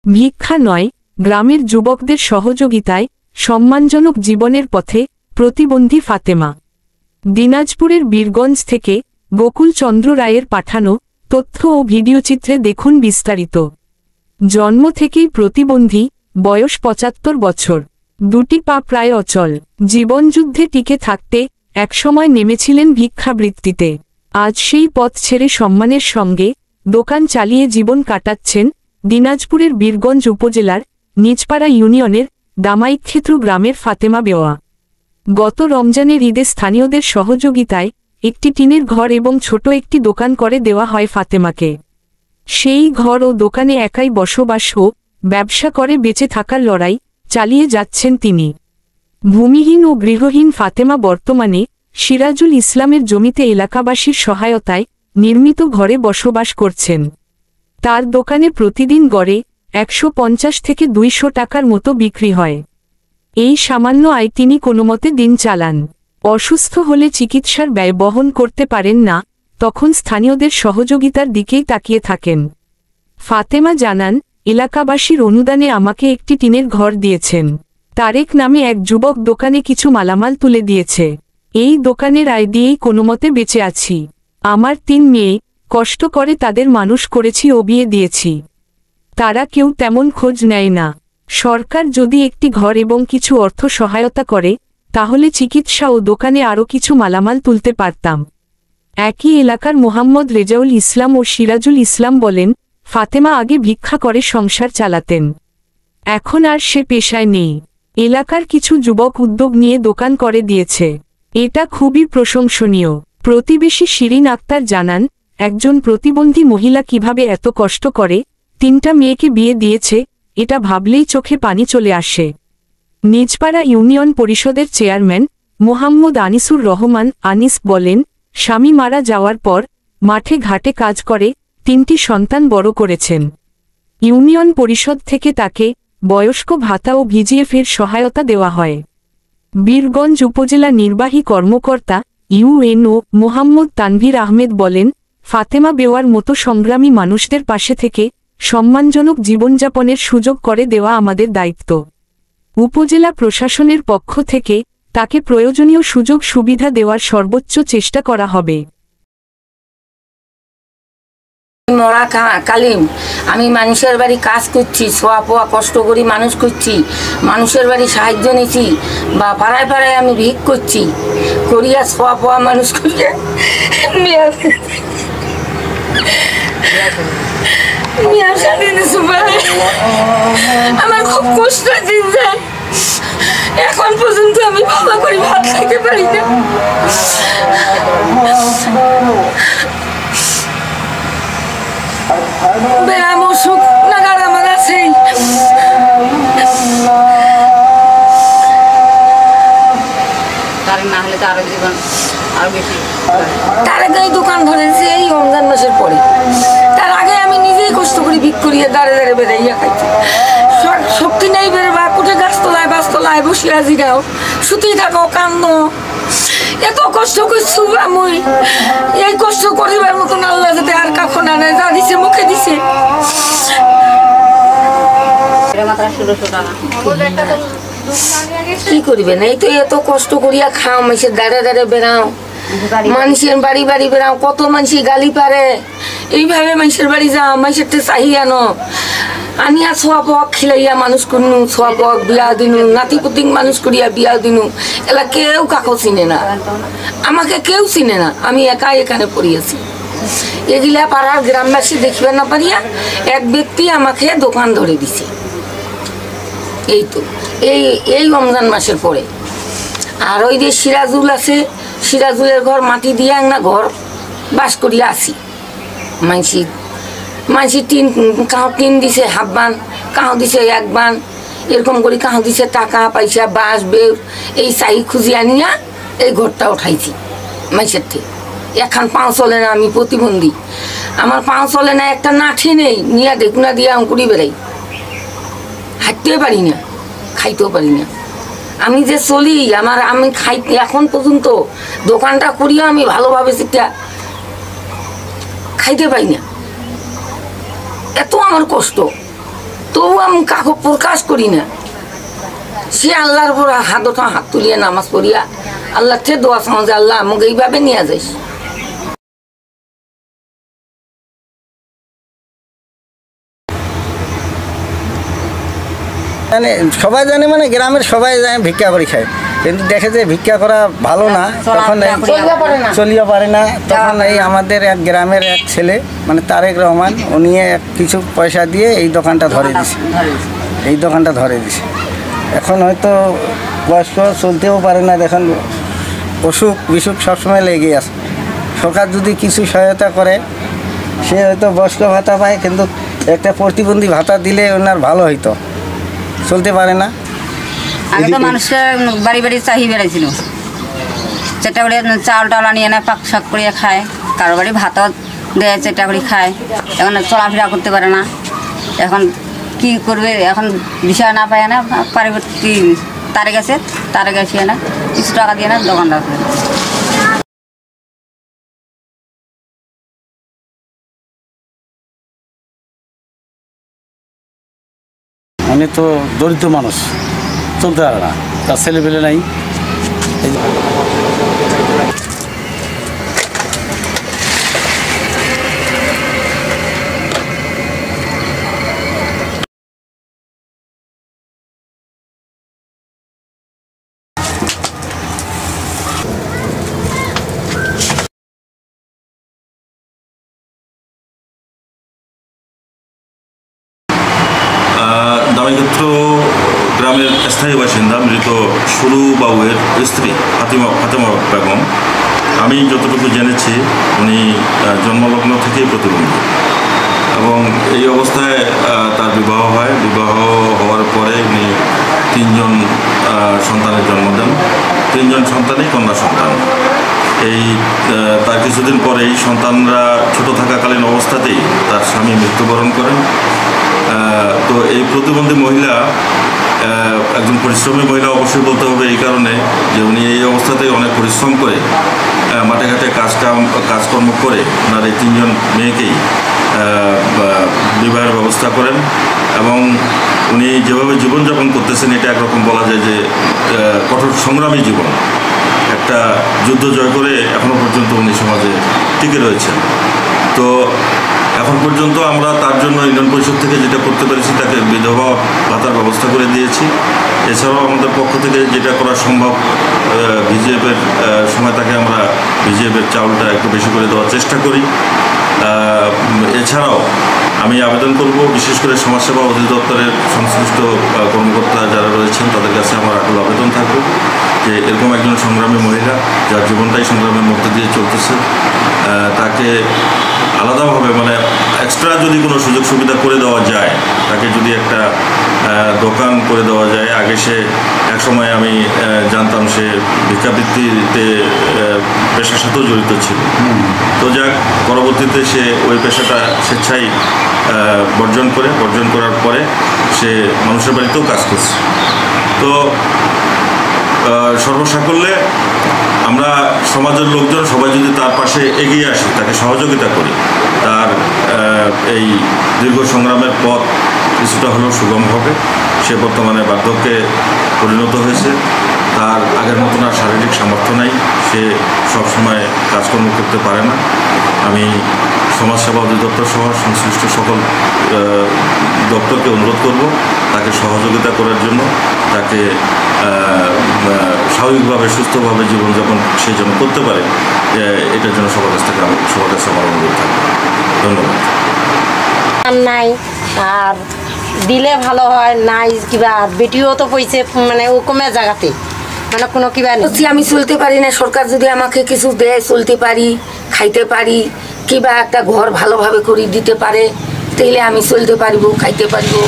ভিক্ষা নয়, গ্রামের যুবকদের সহযোগিতায় সম্মানজনক জীবনের পথে প্রতিবন্ধী ফাতেমা। দিনাজপুরের বীরগঞ্জ থেকে গোকুল চন্দ্র রায়ের পাঠানো তথ্য ও ভিডিওচিত্রে দেখুন বিস্তারিত। জন্ম থেকেই প্রতিবন্ধী, বয়স ৭৫ বছর, দুটি পা প্রায় অচল। জীবনযুদ্ধে টিকে থাকতে একসময় নেমেছিলেন ভিক্ষাবৃত্তিতে। আজ সেই পথ ছেড়ে সম্মানের সঙ্গে দোকান চালিয়ে জীবন কাটাচ্ছেন দিনাজপুরের বীরগঞ্জ উপজেলার নিজপাড়া ইউনিয়নের দামাইক্ষেত্রু গ্রামের ফাতেমা বেওয়া। গত রমজানের ঈদে স্থানীয়দের সহযোগিতায় একটি টিনের ঘর এবং ছোট একটি দোকান করে দেওয়া হয় ফাতেমাকে। সেই ঘর ও দোকানে একাই বসবাস ও ব্যবসা করে বেঁচে থাকার লড়াই চালিয়ে যাচ্ছেন তিনি। ভূমিহীন ও গৃহহীন ফাতেমা বর্তমানে সিরাজুল ইসলামের জমিতে এলাকাবাসীর সহায়তায় নির্মিত ঘরে বসবাস করছেন। তার দোকানে প্রতিদিন গড়ে ১৫০ থেকে ২০০ টাকার মতো বিক্রি হয়। এই সামান্য আয় তিনি কোনোমতে দিন চালান। অসুস্থ হলে চিকিৎসার ব্যয় বহন করতে পারেন না, তখন স্থানীয়দের সহযোগিতার দিকেই তাকিয়ে থাকেন। ফাতেমা জানান, এলাকাবাসীর অনুদানে আমাকে একটি টিনের ঘর দিয়েছেন। তারেক নামে এক যুবক দোকানে কিছু মালামাল তুলে দিয়েছে। এই দোকানের আয় দিয়েই কোনোমতে বেঁচে আছি। আমার ৩ মেয়ে, কষ্ট করে তাদের মানুষ করেছি ও বিয়ে দিয়েছি। তারা কেউ তেমন খোঁজ নেয় না। সরকার যদি একটি ঘর এবং কিছু অর্থ সহায়তা করে, তাহলে চিকিৎসা ও দোকানে আরও কিছু মালামাল তুলতে পারতাম। একই এলাকার মোহাম্মদ রেজাউল ইসলাম ও সিরাজুল ইসলাম বলেন, ফাতেমা আগে ভিক্ষা করে সংসার চালাতেন। এখন আর সে পেশায় নেই। এলাকার কিছু যুবক উদ্যোগ নিয়ে দোকান করে দিয়েছে। এটা খুবই প্রশংসনীয়। প্রতিবেশী শিরিন আক্তার জানান, একজন প্রতিবন্ধী মহিলা কিভাবে এত কষ্ট করে ৩টা মেয়েকে বিয়ে দিয়েছে, এটা ভাবলেই চোখে পানি চলে আসে। নিজপাড়া ইউনিয়ন পরিষদের চেয়ারম্যান মোহাম্মদ আনিসুর রহমান আনিস বলেন, স্বামী মারা যাওয়ার পর মাঠে ঘাটে কাজ করে ৩টি সন্তান বড় করেছেন। ইউনিয়ন পরিষদ থেকে তাকে বয়স্ক ভাতা ও ভিজিএফের সহায়তা দেওয়া হয়। বীরগঞ্জ উপজেলা নির্বাহী কর্মকর্তা ইউএনও মোহাম্মদ তানভীর আহমেদ বলেন, ফাতেমা বেওয়ার মতো সংগ্রামী মানুষদের পাশে থেকে সম্মানজনক জীবনযাপনের সুযোগ করে দেওয়া আমাদের দায়িত্ব। উপজেলা প্রশাসনের পক্ষ থেকে তাকে প্রয়োজনীয় সুযোগ সুবিধা দেওয়ার সর্বোচ্চ চেষ্টা করা হবে। মরা কালিম আমি মানুষের বাড়ি কাজ করছি, ছোয়া পোয়া কষ্ট করি মানুষ করছি, মানুষের বাড়ি সাহায্য নিচ্ছি বা পাড়ায় পাড়ায় আমি ভিক করছি, করিয়া ছোয়া পোয়া মানুষ করিয়া আমার খুব কষ্ট দিন যায়। এখন পর্যন্ত আমি ভালো করে ভাত খেতে পারি না। ব্যায়াম অসুখ নাগার আমার আছেই। তার আগে দোকান ধরেছি এই রমজান মাসের পরে। তার আগে আমি নিজেই কষ্ট করি ভিক করিয়া দাঁড়ে দাঁড়ে বেড়াইয়া খাইছি। শক্তি নেই বেরোবা, কোটে গাছতলায় বাসতলায় বসিয়া জিরাও, সুতি থাকো কান্দ, এত কষ্ট করছু আমি। এই কষ্ট করিবার মতন আল্লাহ যাতে আর কখন আনে, যা দিছে মুখে দিছে। কি করিবেন, এই তো এত কষ্ট করিয়া খাও, মানুষের দাঁড়ে দাঁড়ে বেড়াও, মানুষের বাড়ি বাড়ি বেড়াও, কত মানুষ গালি পারে। এইভাবে মানুষের বাড়ি যাও, মানুষের চাহি আনো, আনিয়া ছোয়া পোয়া খিলাইয়া মানুষ করনু, ছোয়া পোয়া বিয়া দিনু, নাতি পুতিক মানুষ করিয়া বিয়া দিনু। এলা কেউ কাকো চিনে না, আমাকে কেউ চিনে না, আমি একাই এখানে পড়িয়েছি। এগুলা পাড়ার গ্রামবাসী দেখবে না পারিয়া এক ব্যক্তি আমাকে দোকান ধরে দিছে। এই তো এই রমজান মাসের পরে। আর ওই যে সিরাজুল আছে, সিরাজুলের ঘর মাটি দিয়ে না ঘর বাস করিয়া আসি। মানসি টিন দিছে হাফ বান, কাহো দিছে 1 বান, এরকম করে কাহো দিছে টাকা পয়সা বাঁশ বেউ এই চাই খুঁজি আনিয়া এই ঘরটা উঠাইছি মাইসের থেকে। এখন পাও চলে না, আমি প্রতিবন্ধী, আমার পাও চলে না, একটা নাঠি নেই, নিয়া ঢেকুনা দিয়া অঙ্কুরি বেড়াই, হাঁটতেও পারি না, খাইতেও পারি না। আমি যে চলি আমি খাই এখন পর্যন্ত দোকানটা করিয়া আমি ভালোভাবে সেটা খাইতে পাই না, এত আমার কষ্ট। তবু আমি কাকু প্রকাশ করি না। সে আল্লাহর উপর হাত তুলিয়ে নামাজ পড়িয়া আল্লাহ থেকে দোয়া চাও যে আল্লাহ আমাকে এইভাবে নিয়ে যাইস। মানে সবাই জানে, মানে গ্রামের সবাই জানে ভিক্ষা করে খায়, কিন্তু দেখে যে ভিক্ষা করা ভালো না, তখন চলিয়ে পারে না। তখন এই আমাদের এক গ্রামের এক ছেলে, মানে তারেক রহমান, উনি কিছু পয়সা দিয়ে এই দোকানটা ধরে দিছে। এখন হয়তো বয়স্ক চলতেও পারে না, দেখুন অসুখ বিসুখ সবসময় লেগে আছে। সরকার যদি কিছু সহায়তা করে, সে হয়তো বয়স্ক ভাতা পায়, কিন্তু একটা প্রতিবন্ধী ভাতা দিলে ওনার ভালো হইতো। চলতে পারে না। আগে তো মানুষের বাড়ি বাড়ি চাহি বেড়াইছিল, চেটা করে চাউল টাউল আনিয়ে না পাক শাক করে খায়, কারো বাড়ি ভাতও দেয় চেটা করে খায়। এখন চলাফেরা করতে পারে না, এখন কি করবে, এখন বিষয় না পায় না, পারিবারিক তারে গেছে না কিছু টাকা দিয়ে না দোকানদার। উনি তো দরিদ্র মানুষ, চলতে পারে না, তার ছেলেপেলে নাই। দামিক্ষেত্র গ্রামের স্থায়ী বাসিন্দা মৃত সুরু বাবুয়ের স্ত্রী ফাতেমা বেগম। আমি যতটুকু জেনেছি উনি জন্মলগ্ন থেকেই প্রতিবন্ধী, এবং এই অবস্থায় তার বিবাহ হয়। বিবাহ হওয়ার পরে উনি 3 জন সন্তানের জন্ম দেন। 3 জন সন্তানই কন্যা সন্তান। এই তার কিছুদিন পরেই সন্তানরা ছোট থাকাকালীন অবস্থাতেই তার স্বামী মৃত্যুবরণ করেন। তো এই প্রতিবন্ধী মহিলা একজন পরিশ্রমী মহিলা অবশ্যই বলতে হবে, এই কারণে যে উনি এই অবস্থাতেই অনেক পরিশ্রম করে মাঠে ঘাটে কাজকর্ম করে ওনার এই 3 জন মেয়েকেই বিবাহের ব্যবস্থা করেন। এবং উনি যেভাবে জীবনযাপন করতেছেন, এটা একরকম বলা যায় যে কঠোর সংগ্রামী জীবন। একটা যুদ্ধ জয় করে এখনও পর্যন্ত উনি সমাজে টিকে রয়েছেন। তো এখন পর্যন্ত আমরা তার জন্য ইউনিয়ন পরিষদ থেকে যেটা করতে পেরেছি, তাকে বিধবা ভাতার ব্যবস্থা করে দিয়েছি। এছাড়াও আমাদের পক্ষ থেকে যেটা করা সম্ভব, ভিজিএফের সময় তাকে আমরা ভিজিএফের চাউলটা একটু বেশি করে দেওয়ার চেষ্টা করি। এছাড়াও আমি আবেদন করব, বিশেষ করে সমাজসেবা অধিদপ্তরের সংশ্লিষ্ট কর্মকর্তা যারা রয়েছেন তাদের কাছে আমার আকুল আবেদন থাকবে যে এরকম একজন সংগ্রামী মহিলা যার জীবনটাই সংগ্রামের মধ্যে দিয়ে চলতেছে, তাকে আলাদাভাবে মানে এক্সট্রা যদি কোনো সুযোগ সুবিধা করে দেওয়া যায়, তাকে যদি একটা দোকান করে দেওয়া যায়। আগে সে একসময় আমি জানতাম সে ভিক্ষাবৃত্তিতে পেশার সাথেও জড়িত ছিল। তো যাক, পরবর্তীতে সে ওই পেশাটা স্বেচ্ছায় বর্জন করার পরে সে মানুষের বাড়িতেও কাজ করছে। তো সর্বসাকল্যে আমরা সমাজের লোকজন সবাই যদি তার পাশে এগিয়ে আসি, তাকে সহযোগিতা করি, তার এই দীর্ঘ সংগ্রামের পথ কিছুটা হলেও সুগম হবে। সে বর্তমানে বার্ধক্যে পরিণত হয়েছে, তার আগের মতন আর শারীরিক সামর্থ্য নাই, সে সবসময় কাজকর্ম করতে পারে না। আমি সমাজসেবা অধিদপ্তর সহ সংশ্লিষ্ট সকল দপ্তরকে অনুরোধ করব তাকে সহযোগিতা করার জন্য, তাকে স্বাভাবিকভাবে সুস্থভাবে জীবনযাপন সে যেন করতে পারে, এটার জন্য সবার কাছ থেকে আমার অনুরোধ থাকবে। ধন্যবাদ। নাই আর দিলে ভালো হয় নাই, কিবা বেটিও তো পইছে মানে ও কমে জায়গাতে মানে কোনো কিবা নেই। আমি চলতে পারি না, সরকার যদি আমাকে কিছু দেয়, চলতে পারি, খাইতে পারি, কিবা একটা ঘর ভালোভাবে করে দিতে পারে, তাইলে আমি চলতে পারবো, খাইতে পারবো।